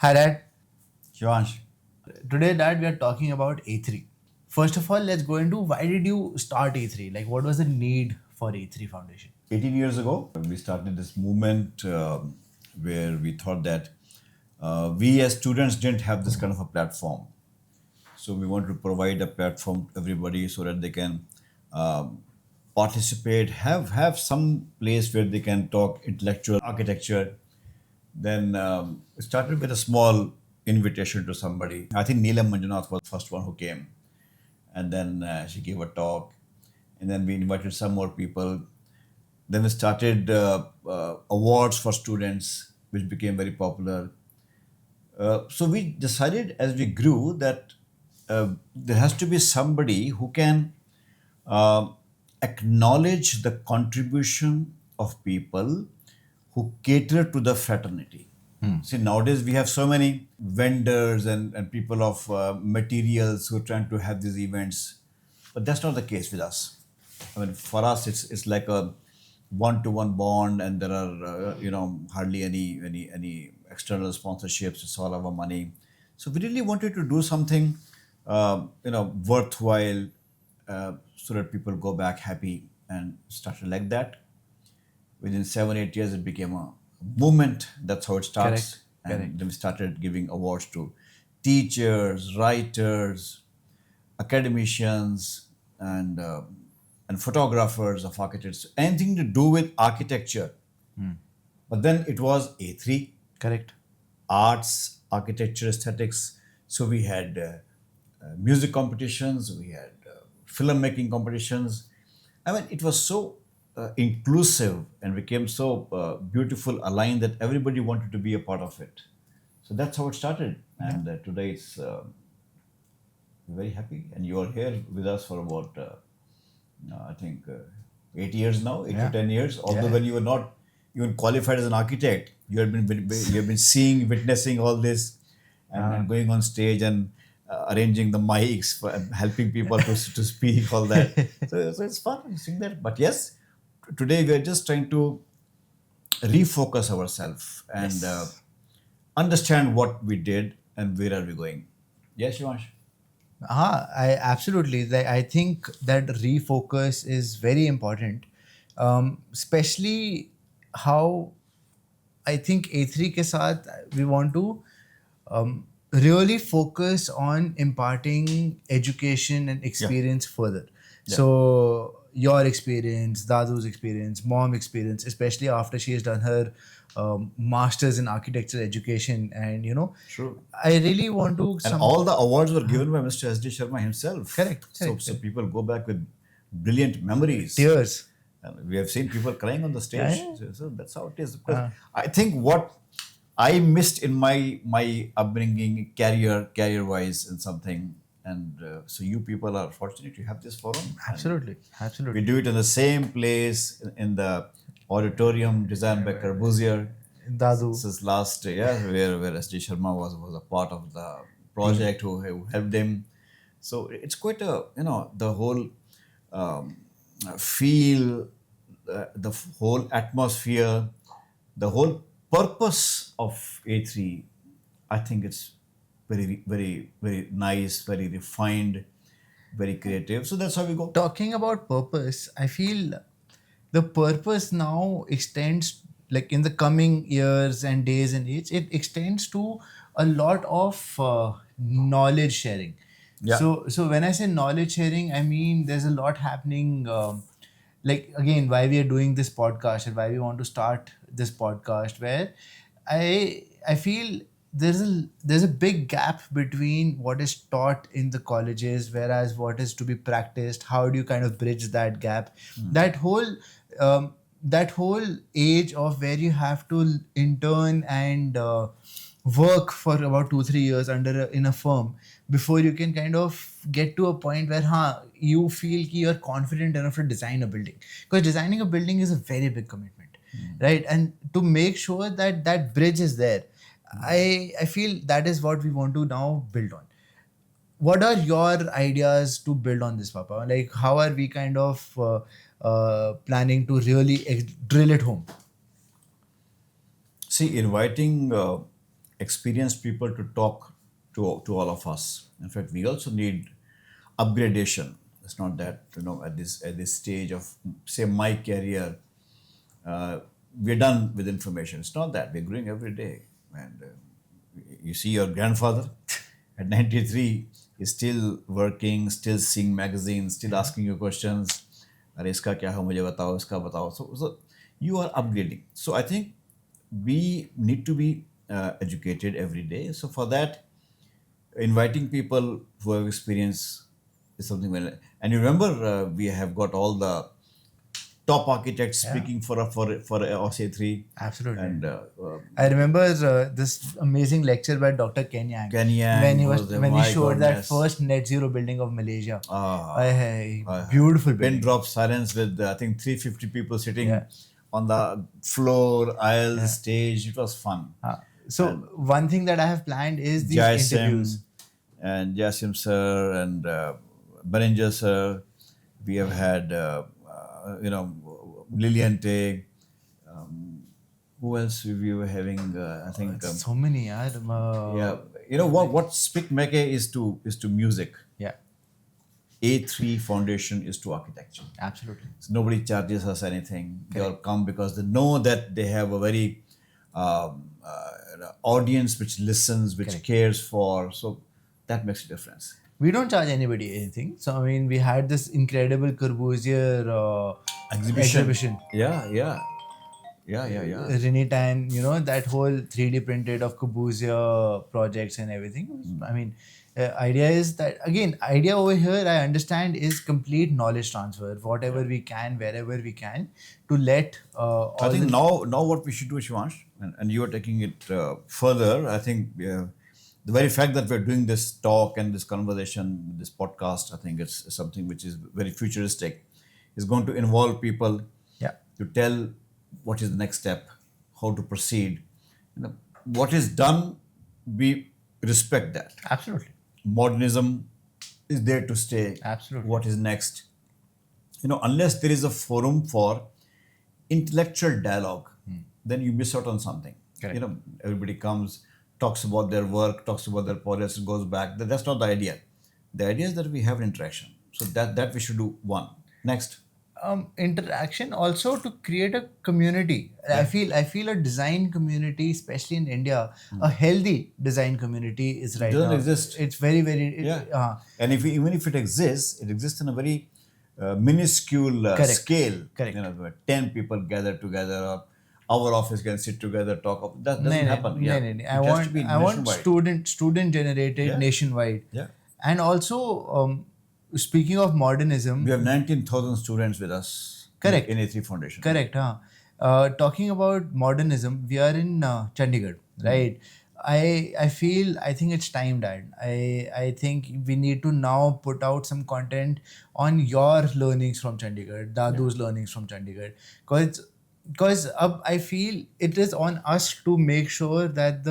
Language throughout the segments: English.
Hi, Dad. Shivansh, Today, Dad, we are talking about A3. First of all, let's go into why did you start A3? Like, what was the need for A3 Foundation? 18 years ago, we started this movement where we thought that we as students didn't have this kind of a platform. So we want to provide a platform to everybody so that they can um, participate, have some place where they can talk intellectual architecture. Then it started with a small invitation to somebody. I think Neelam Manjunath was the first one who came. And then she gave a talk. And then we invited some more people. Then we started awards for students, which became very popular. So we decided as we grew that there has to be somebody who can uh, acknowledge the contribution of people who cater to the fraternity. See, nowadays we have so many vendors and people of materials who are trying to have these events, but that's not the case with us. I mean, for us, it's like a one-to-one bond, and there are hardly any external sponsorships. It's all our money. So we really wanted to do something worthwhile, so that people go back happy, and started like that. Within 7 8 years, it became a movement. That's how it Correct. starts. And Correct. then we started giving awards to teachers, writers, academicians, and photographers of architects, anything to do with architecture. But then it was A3, Correct. arts, architecture, aesthetics. So we had music competitions, we had filmmaking competitions. I mean, it was so inclusive and became so beautiful, aligned that everybody wanted to be a part of it. So that's how it started. Yeah. And today it's very happy. And you are here with us for about, I think, 8 years now, 8 to 10 years. Although Yeah. when you were not even qualified as an architect, you have been seeing, witnessing all this, and going on stage and arranging the mics for helping people to speak all that. So it's fun seeing that. But yes, today we are just trying to refocus ourselves and Yes. understand what we did and where are we going. Yes, Shivansh. I absolutely. I think that refocus is very important, especially how I think A3 के साथ we want to really focus on imparting education and Yeah. experience further. Yeah. So your experience, Dadu's experience, mom experience, especially after she has done her masters in architecture education, and True. I really want to And some all the awards were given by Mr. S.D. Sharma himself. correct, So, correct, so correct. people go back with brilliant memories. Tears. And we have seen people crying on the Yeah, stage. yeah. So that's how it is. Because I think what I missed in my upbringing, career wise, in something, and so you people are fortunate you have this forum, and Absolutely, we absolutely. do it in the same place in the auditorium designed by Corbusier. Dadu Since last year, where S.D. Sharma was a part of the team. project who helped him. So it's quite a the whole um, feel, the whole atmosphere, the whole purpose of A3. I think it's very nice, very refined, very creative. So that's how we go. Talking about purpose, I feel the purpose now extends, like in the coming years and days and age, it extends to a lot of knowledge sharing. Yeah. So when I say knowledge sharing, I mean there's a lot happening. Like again, why we are doing this podcast and why we want to start this podcast, where I feel there's a big gap between what is taught in the colleges, whereas what is to be practiced. How do you kind of bridge that gap? That whole that whole age of where you have to intern and work for about 2 3 years in a firm before you can kind of get to a point where you feel ki you're confident enough to design a building, because designing a building is a very big commitment, right? And to make sure that that bridge is there, I feel that is what we want to now build on. What are your ideas to build on this, Papa? Like, how are we kind of planning to really drill it home? See, inviting experienced people to talk to all of us. In fact, we also need upgradation. It's not that, at this stage of, say, my career, we're done with information. It's not that. We're growing every day. And you see your grandfather at 93 is still working, still seeing magazines, still asking you questions. अरे इसका क्या है मुझे बताओ, इसका बताओ. So you are upgrading. So I think we need to be educated every day. So for that, inviting people who have experience is something well. And you remember, we have got all the top architects speaking for OSA3. Absolutely. And I remember this amazing lecture by Dr. Ken Yang. Ken Yang when he was there. when he My showed that goodness. first net zero building of Malaysia. Ah. Beautiful pin building. drop silence with I think 350 people sitting Yeah. on the floor, aisle, stage. It was fun. So one thing that I have planned is these interviews. And Jasim sir and Baringer sir. We have had Lillian Teg. Who else we were having? I think So many, yeah. yeah. You know what Speak Meke is to music. Yeah, A3 Foundation is to architecture. absolutely. So nobody charges us anything. They all come because they know that they have a very audience which listens, which cares for. So that makes a difference. We don't charge anybody anything. So I mean, we had this incredible Corbusier exhibition. Yeah. Rennie Tan, that whole 3D printed of Corbusier projects and everything. I mean, idea is that, again, idea over here, I understand, is complete knowledge transfer, whatever we can, wherever we can, to let I think now what we should do, Shivansh, and you are taking it further, I think the very fact that we're doing this talk and this conversation, this podcast, I think it's something which is very futuristic, is going to involve people to tell what is the next step, how to proceed. What is done, we respect that. Absolutely. Modernism is there to stay. Absolutely. What is next? Unless there is a forum for intellectual dialogue, then you miss out on something. Correct. Everybody comes, talks about their work, talks about their projects, and goes back. That's not the idea. The idea is that we have an interaction. So that we should do one. Next. Interaction also to create a community. I feel a design community, especially in India, a healthy design community is right Doesn't now. exist. It's very And even if it exists in a very minuscule scale. Correct. Where 10 people gather together, or our office can sit together, talk. That doesn't happen. No. I want student generated nationwide. Yeah. And also, speaking of modernism, We have 19,000 students with us. Correct. In A3 Foundation. correct, talking about modernism, we are in Chandigarh, right? I think it's time, Dad. I think we need to now put out some content on your learnings from Chandigarh, Dadu's learnings from Chandigarh, because I feel it is on us to make sure that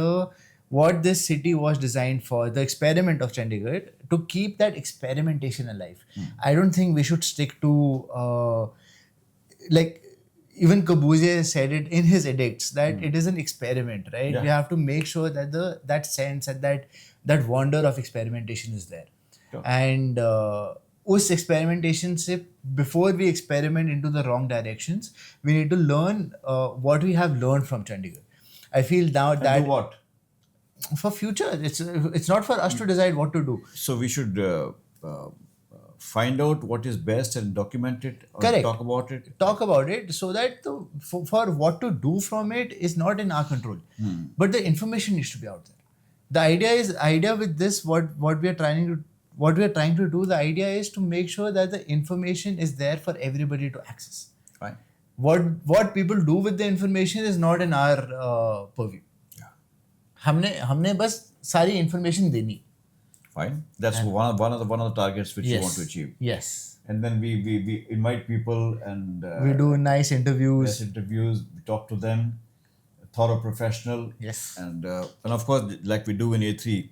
what this city was designed for, the experiment of Chandigarh, to keep that experimentation alive. I don't think we should stick to even Corbusier said it in his edicts that it is an experiment, right? Yeah. We have to make sure that that sense and that wonder of experimentation is there. Sure. And us experimentation se, before we experiment into the wrong directions, we need to learn what we have learned from Chandigarh. I feel now And that do what? for future, it's not for us to decide what to do. So we should find out what is best and document it. Or Correct. Talk about it. Talk about it so that for what to do from it is not in our control, but the information needs to be out there. The idea with this, what we are trying to do, the idea is to make sure that the information is there for everybody to access. Fine. What people do with the information is not in our purview. हमने बस सारी information देनी. Fine. That's one of the targets which you want to achieve. Yes. And then we invite people and We do nice interviews. interviews. We talk to them, thorough professional. Yes. And of course, like we do in A3,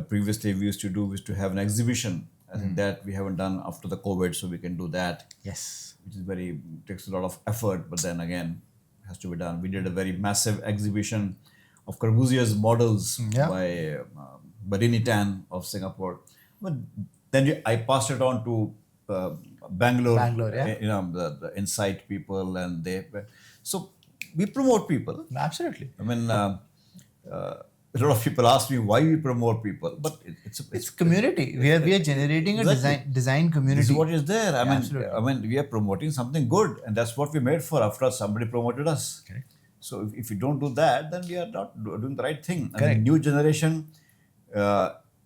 previously we used to have an exhibition. I think that we haven't done after the COVID, so we can do that, Yes. which is takes a lot of effort, but then again, has to be done. We did a very massive exhibition of Corbusier's models Yeah. by Barini Tan of Singapore. But then I passed it on to Bangalore, Bangalore, yeah. The Insight people, and so we promote people. Absolutely. I mean, a lot of people ask me why we promote people, but It's community. We are generating a Exactly. design community. This is what is there. Absolutely. I mean, we are promoting something good, and that's what we made for. After all, somebody promoted us. Correct. So if you don't do that, then we are not doing the right thing. And the Correct. new generation,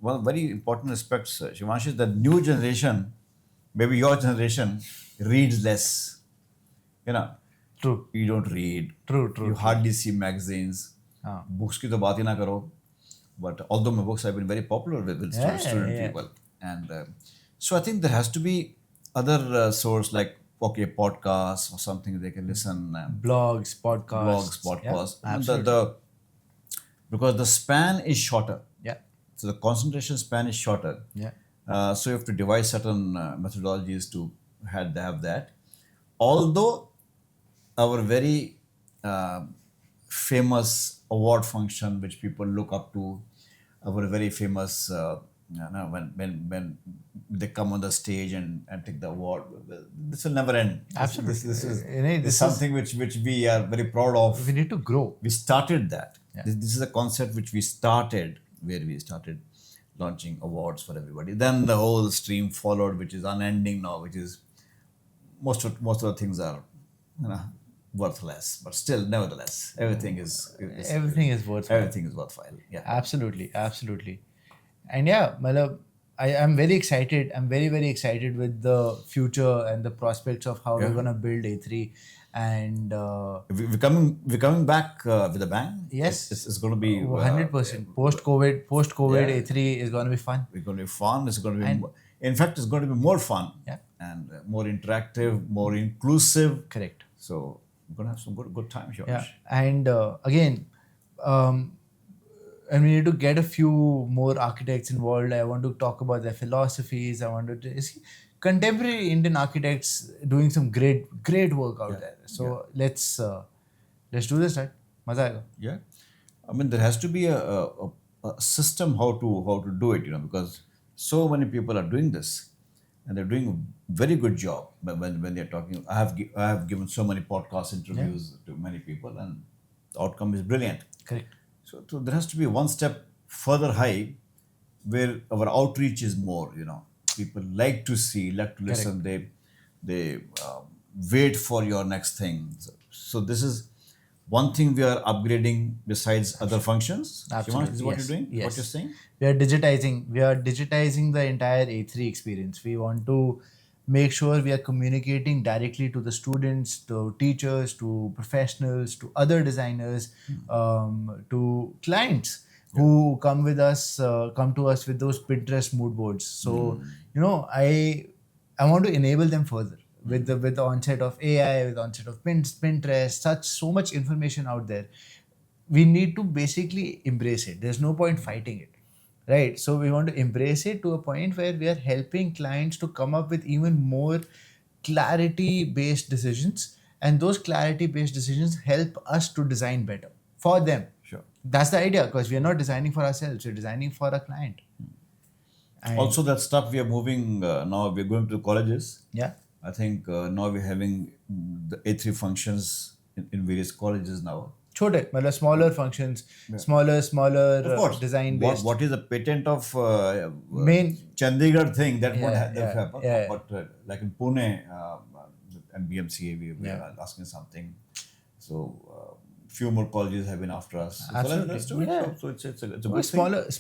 one very important aspect, Shivansh, is that new generation, maybe your generation, reads less. True. You don't read. True. You hardly see magazines. हाँ. Books की तो बात ही ना करो. But although my books have been very popular with student people, and so I think there has to be other source like podcasts or something they can listen. Blogs, podcasts. Podcasts. Yeah, absolutely. Because the span is shorter. Yeah. So the concentration span is shorter. Yeah. So you have to devise certain methodologies to have that. Although our very famous award function, which people look up to, our very famous when they come on the stage and take the award, this will never end. Absolutely. This This is something which we are very proud of. We need to grow. We started that. Yeah. This is a concept which we started, where we started launching awards for everybody. Then the whole stream followed, which is unending now, which is most of the things are worthless, but still, nevertheless, everything is worthwhile. everything is worthwhile. Yeah. Absolutely. And yeah, Malab, I'm very excited. I'm very, very excited with the future and the prospects of how we're going to build A3. And We're coming back with a bang. Yes. It's going to be 100%. Post-COVID Yeah. A3 is going to be fun. It's going to be fun. It's going to be in fact, it's going to be more fun. Yeah. And more interactive, more inclusive. Correct. So we're going to have some good time, George. Yeah. And again, and we need to get a few more architects involved. I want to talk about their philosophies. I want to see contemporary Indian architects doing some great work out there. So let's do this, right? Maza aega. Yeah, I mean there has to be a system how to do it, because so many people are doing this, and they're doing a very good job. But when they're talking, I have given so many podcast interviews to many people, and the outcome is brilliant. Correct. So there has to be one step further high, where our outreach is more. People like to see, like to listen. They wait for your next thing. So this is one thing we are upgrading besides other functions. Absolutely. Shivansh, this is what Yes. you're doing? Yes. What you're saying? We are digitizing the entire A3 experience. We want to make sure we are communicating directly to the students, to teachers, to professionals, to other designers, to clients who come to us with those Pinterest mood boards. So I want to enable them further with the onset of AI, with the onset of Pinterest, so much information out there. We need to basically embrace it. There's no point fighting it. Right. So we want to embrace it to a point where we are helping clients to come up with even more clarity-based decisions. And those clarity-based decisions help us to design better for them. Sure. That's the idea, because we are not designing for ourselves. We're designing for a client. And Also, that stuff we are moving now. We're going to colleges. yeah. I think now we're having the A3 functions in various colleges now. Chote, smaller functions, smaller Of course. design based. What is the patent of Main- Chandigarh thing that won't Yeah, happen? yeah. But like in Pune and BMCA, we are asking something. So few more colleges have been after us. So Absolutely. let's do it. Yeah. So it's a good thing.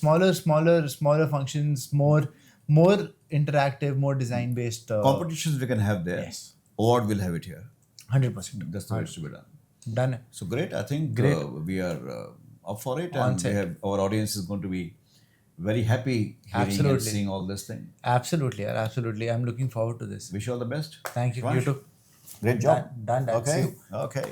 Smaller functions, more interactive, more design based. Competitions we can have there. Yes. Award will have it here. 100%. That's the way it should be done. Done. So great. I think we are up for it, On and set. our audience is going to be very happy hearing and Absolutely. seeing all this thing. Absolutely. I'm looking forward to this. Wish you all the best. Thank you. Shivansh, You too. Great job. Done. See Okay. you. Okay.